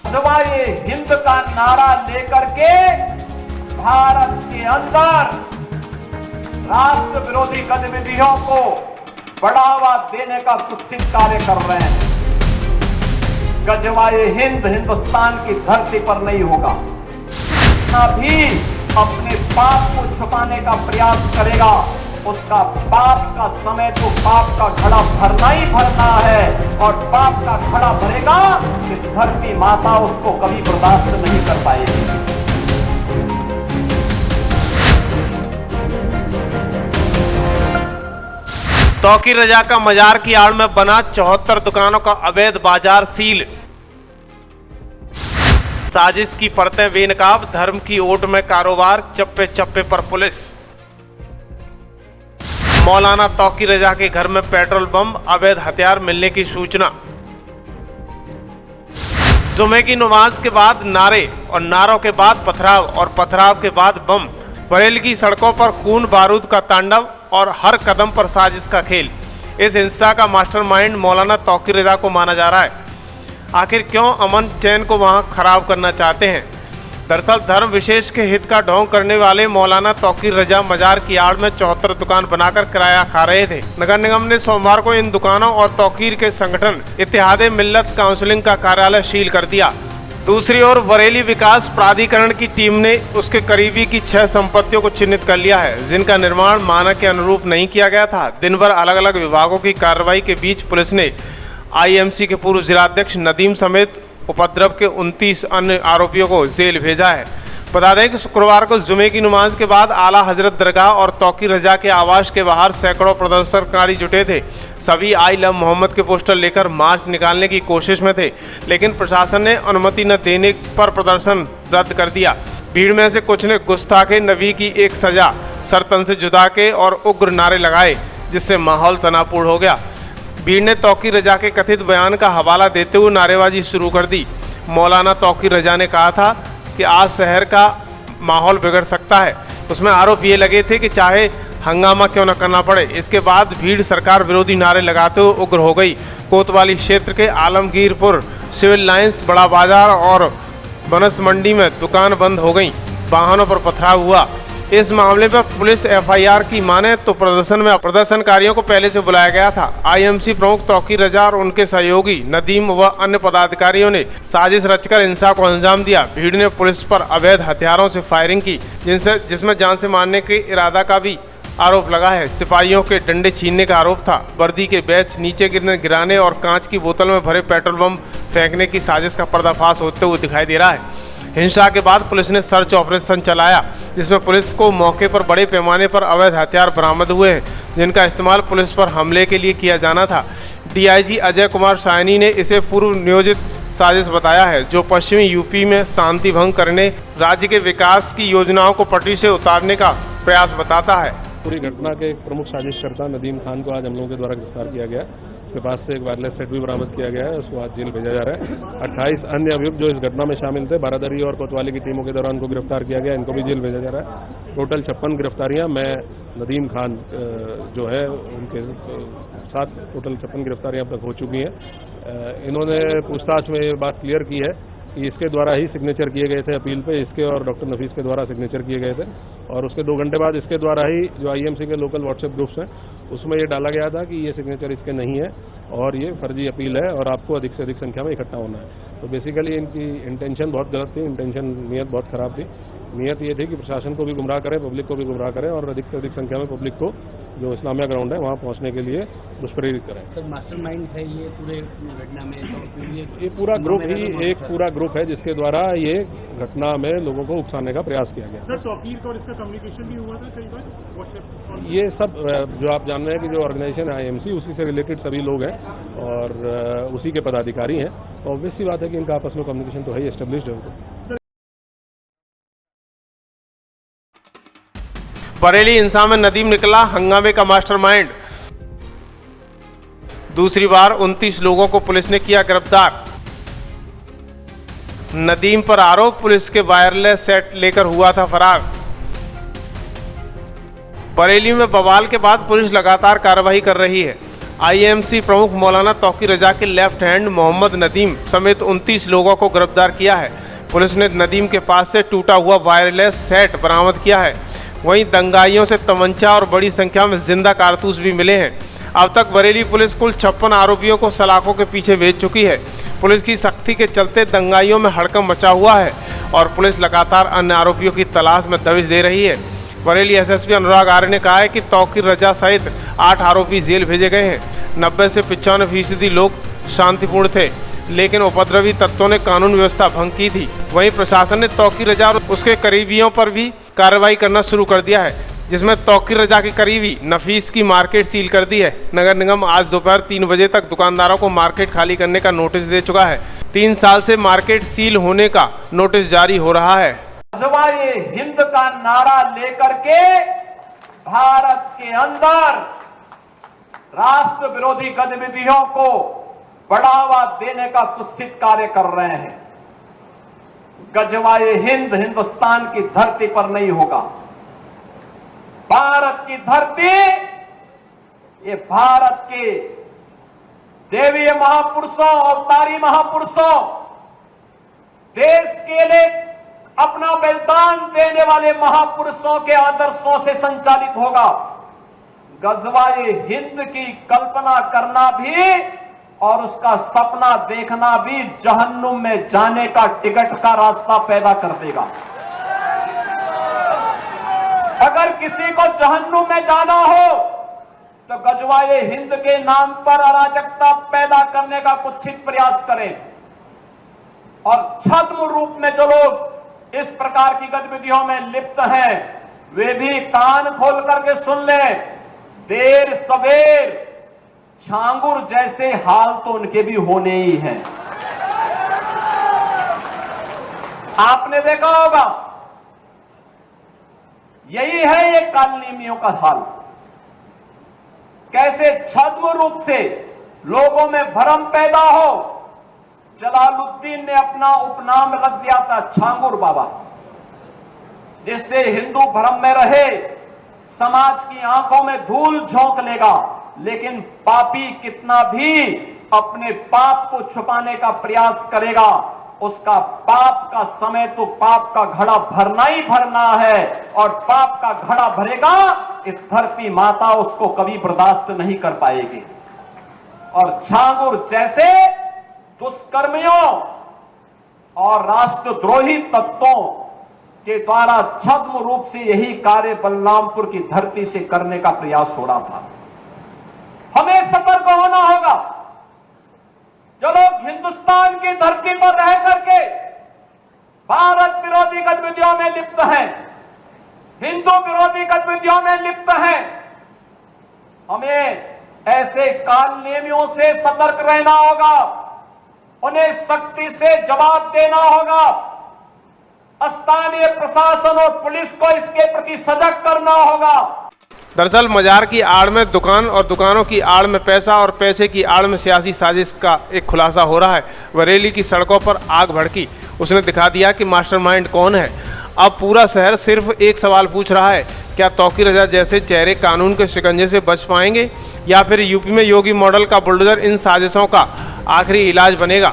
जवाए हिंद का नारा लेकर के भारत के अंदर राष्ट्र विरोधी गतिविधियों को बढ़ावा देने का कुत्सित कार्य कर रहे हैं। गजवाए हिंद हिंदुस्तान की धरती पर नहीं होगा। भी अपने पाप को छुपाने का प्रयास करेगा, उसका पाप का समय तो पाप का घड़ा भरना ही भरना है, और पाप का घड़ा भरेगा इस धरती माता उसको कभी बर्दाश्त नहीं कर पाएगी। तौकीर रजा का मजार की आड़ में बना 74 दुकानों का अवैध बाजार सील। साजिश की परतें बेनकाब, धर्म की ओट में कारोबार, चप्पे चप्पे पर पुलिस। मौलाना तौकीर रजा के घर में पेट्रोल बम, अवैध हथियार मिलने की सूचना। जुमे की नमाज के बाद नारे और नारों के बाद पथराव और पथराव के बाद बम। बरेली की सड़कों पर खून बारूद का तांडव और हर कदम पर साजिश का खेल। इस हिंसा का मास्टरमाइंड मौलाना तौकीर रजा को माना जा रहा है। आखिर क्यों अमन चैन को वहां खराब करना चाहते हैं? दरअसल धर्म विशेष के हित का ढोंग करने वाले मौलाना तौकीर रजा मजार की आड़ में 74 दुकान बनाकर किराया खा रहे थे। नगर निगम ने सोमवार को इन दुकानों और तौकीर के संगठन इत्तेहादे मिल्लत काउंसिलिंग का कार्यालय सील कर दिया। दूसरी ओर बरेली विकास प्राधिकरण की टीम ने उसके करीबी की 6 संपत्तियों को चिन्हित कर लिया है, जिनका निर्माण मानक के अनुरूप नहीं किया गया था। दिन भर अलग अलग विभागों की कार्रवाई के बीच पुलिस ने आईएमसी के पूर्व जिलाध्यक्ष नदीम समेत उपद्रव के 29 अन्य आरोपियों को जेल भेजा है। बता दें कि शुक्रवार को जुमे की नमाज के बाद आला हजरत दरगाह और तौकीर रजा के आवास के बाहर सैकड़ों प्रदर्शनकारी जुटे थे। सभी आई लव मोहम्मद के पोस्टर लेकर मार्च निकालने की कोशिश में थे, लेकिन प्रशासन ने अनुमति न देने पर प्रदर्शन रद्द कर दिया। भीड़ में से कुछ ने गुस्ताखे नबी की एक सजा, सर तन से जुदा के और उग्र नारे लगाए, जिससे माहौल तनावपूर्ण हो गया। भीड़ ने तौकीर रजा के कथित बयान का हवाला देते हुए नारेबाजी शुरू कर दी। मौलाना तौकीर रजा ने कहा था कि आज शहर का माहौल बिगड़ सकता है। उसमें आरोप ये लगे थे कि चाहे हंगामा क्यों न करना पड़े। इसके बाद भीड़ सरकार विरोधी नारे लगाते हुए उग्र हो गई। कोतवाली क्षेत्र के आलमगीरपुर, सिविल लाइंस, बड़ा बाजार और बनस मंडी में दुकान बंद हो गई। वाहनों पर पथराव हुआ। इस मामले पर पुलिस एफआईआर की माने तो प्रदर्शन में प्रदर्शनकारियों को पहले से बुलाया गया था। आईएमसी प्रमुख तौकीर रजा और उनके सहयोगी नदीम व अन्य पदाधिकारियों ने साजिश रचकर हिंसा को अंजाम दिया। भीड़ ने पुलिस पर अवैध हथियारों से फायरिंग की, जिसमें जान से मारने के इरादा का भी आरोप लगा है। सिपाहियों के डंडे छीनने का आरोप था। वर्दी के बैच नीचे गिराने और कांच की बोतल में भरे पेट्रोल बम फेंकने की साजिश का पर्दाफाश होते हुए दिखाई दे रहा है। हिंसा के बाद पुलिस ने सर्च ऑपरेशन चलाया, जिसमें पुलिस को मौके पर बड़े पैमाने पर अवैध हथियार बरामद हुए हैं, जिनका इस्तेमाल पुलिस पर हमले के लिए किया जाना था। डीआईजी अजय कुमार साहनी ने इसे पूर्व नियोजित साजिश बताया है, जो पश्चिमी यूपी में शांति भंग करने, राज्य के विकास की योजनाओं को पटरी से उतारने का प्रयास बताता है। पूरी घटना के एक प्रमुख साजिशकर्ता नदीम खान को आज हम लोगों के द्वारा गिरफ्तार किया गया। उसके पास से एक वायरलेस सेट भी बरामद किया गया है। उसको आज जेल भेजा जा रहा है। 28 अन्य अभियुक्त जो इस घटना में शामिल थे, बारादरी और कोतवाली की टीमों के दौरान उनको गिरफ्तार किया गया। इनको भी जेल भेजा जा रहा है। टोटल 56 गिरफ्तारियां मैं नदीम खान जो है उनके साथ टोटल 56 गिरफ्तारियां अब तक हो चुकी हैं। इन्होंने पूछताछ में ये बात क्लियर की है कि इसके द्वारा ही सिग्नेचर किए गए थे अपील पे, इसके और डॉक्टर नफीस के द्वारा सिग्नेचर किए गए थे, और उसके 2 घंटे बाद इसके द्वारा ही जो आईएमसी के लोकल व्हाट्सएप ग्रुप्स हैं उसमें ये डाला गया था कि ये सिग्नेचर इसके नहीं है और ये फर्जी अपील है और आपको अधिक से अधिक संख्या में इकट्ठा होना है। तो बेसिकली इनकी इंटेंशन बहुत गलत थी, नीयत बहुत खराब थी। नीयत ये थी कि प्रशासन को भी गुमराह करें, पब्लिक को भी गुमराह करें और अधिक से अधिक संख्या में पब्लिक को जो इस्लामिया ग्राउंड है वहाँ पहुँचने के लिए दुष्प्रेरित करें। तो मास्टरमाइंड है ये पूरे घटना में? ये पूरा ग्रुप ही एक पूरा ग्रुप है जिसके द्वारा ये घटना में लोगों को उकसाने का प्रयास किया गया। सर तौकीर का और इसका कम्युनिकेशन भी हुआ था कई बार व्हाट्सएप? ये सब जो आप जान रहे हैं कि जो ऑर्गेनाइजेशन है आईएमसी, उसी से रिलेटेड सभी लोग हैं और उसी के पदाधिकारी हैं। तो ऑब्वियस सी बात है कि इनका आपस में कम्युनिकेशन तो है ही, एस्टेब्लिश्ड है। बरेली हिंसा में नदीम निकला हंगामे का मास्टरमाइंड। दूसरी बार 29 लोगों को पुलिस ने किया गिरफ्तार। नदीम पर आरोप, पुलिस के वायरलेस सेट लेकर हुआ था फरार। बरेली में बवाल के बाद पुलिस लगातार कार्रवाई कर रही है। आईएमसी प्रमुख मौलाना तौकीर रजा के लेफ्ट हैंड मोहम्मद नदीम समेत 29 लोगों को गिरफ्तार किया है। पुलिस ने नदीम के पास से टूटा हुआ वायरलेस सेट बरामद किया है। वहीं दंगाइयों से तमंचा और बड़ी संख्या में जिंदा कारतूस भी मिले हैं। अब तक बरेली पुलिस कुल 56 आरोपियों को सलाखों के पीछे भेज चुकी है। पुलिस की सख्ती के चलते दंगाइयों में हड़कंप मचा हुआ है और पुलिस लगातार अन्य आरोपियों की तलाश में दबिश दे रही है। बरेली एसएसपी अनुराग आर्य ने कहा है कि तौकीर रजा सहित 8 आरोपी जेल भेजे गए हैं। 90 से 95% लोग शांतिपूर्ण थे, लेकिन उपद्रवी तत्वों ने कानून व्यवस्था भंग की थी। वहीं प्रशासन ने तौकीर रजा और उसके करीबियों पर भी कार्रवाई करना शुरू कर दिया है, जिसमें तौकीर रजा के करीबी नफीस की मार्केट सील कर दी है। नगर निगम आज दोपहर 3 बजे तक दुकानदारों को मार्केट खाली करने का नोटिस दे चुका है। 3 साल से मार्केट सील होने का नोटिस जारी हो रहा है। गज़वाए हिंद का नारा लेकर के भारत के अंदर राष्ट्र विरोधी गतिविधियों को बढ़ावा देने का कुत्सित कार्य कर रहे हैं। गज़वाए हिंद हिंदुस्तान की धरती पर नहीं होगा। भारत की धरती, ये भारत के देवीय महापुरुषों, अवतारी महापुरुषों, देश के लिए अपना बलिदान देने वाले महापुरुषों के आदर्शों से संचालित होगा। गज़वाए हिंद की कल्पना करना भी और उसका सपना देखना भी जहन्नुम में जाने का टिकट का रास्ता पैदा कर देगा। अगर किसी को जहन्नुम में जाना हो तो गज़वाए हिंद के नाम पर अराजकता पैदा करने का कुत्सित प्रयास करें। और छद्म रूप में जो लोग इस प्रकार की गतिविधियों में लिप्त हैं, वे भी कान खोल करके सुन लें। देर सवेर छांगुर जैसे हाल तो उनके भी होने ही हैं। आपने देखा होगा, यही है ये कालनेमियों का हाल। कैसे छद्म रूप से लोगों में भ्रम पैदा हो। जलालुद्दीन ने अपना उपनाम रख दिया था छांगुर बाबा, जिससे हिंदू भ्रम में रहे, समाज की आंखों में धूल झोंक लेगा। लेकिन पापी कितना भी अपने पाप को छुपाने का प्रयास करेगा, उसका पाप का समय तो पाप का घड़ा भरना ही भरना है। और पाप का घड़ा भरेगा, इस धरती माता उसको कभी बर्दाश्त नहीं कर पाएगी। और छांगुर जैसे दुष्कर्मियों और राष्ट्रद्रोही तत्वों के द्वारा छद्म रूप से यही कार्य बलरामपुर की धरती से करने का प्रयास हो रहा था। हमें सतर्क होना होगा। जो लोग हिंदुस्तान की धरती पर रह करके भारत विरोधी गतिविधियों में लिप्त हैं, हिंदू विरोधी गतिविधियों में लिप्त हैं, हमें ऐसे कालनेमियों से सतर्क रहना होगा। उन्हें सख्ती से जवाब देना होगा। स्थानीय प्रशासन और पुलिस को इसके प्रति सजग करना होगा। दरअसल मजार की आड़ में दुकान और दुकानों की आड़ में पैसा और पैसे की आड़ में सियासी साजिश का एक खुलासा हो रहा है। बरेली की सड़कों पर आग भड़की, उसने दिखा दिया कि मास्टरमाइंड कौन है। अब पूरा शहर सिर्फ एक सवाल पूछ रहा है, क्या तौकीर रजा जैसे चेहरे कानून के शिकंजे से बच पाएंगे या फिर यूपी में योगी मॉडल का बुलडोजर इन साजिशों का आखिरी इलाज बनेगा।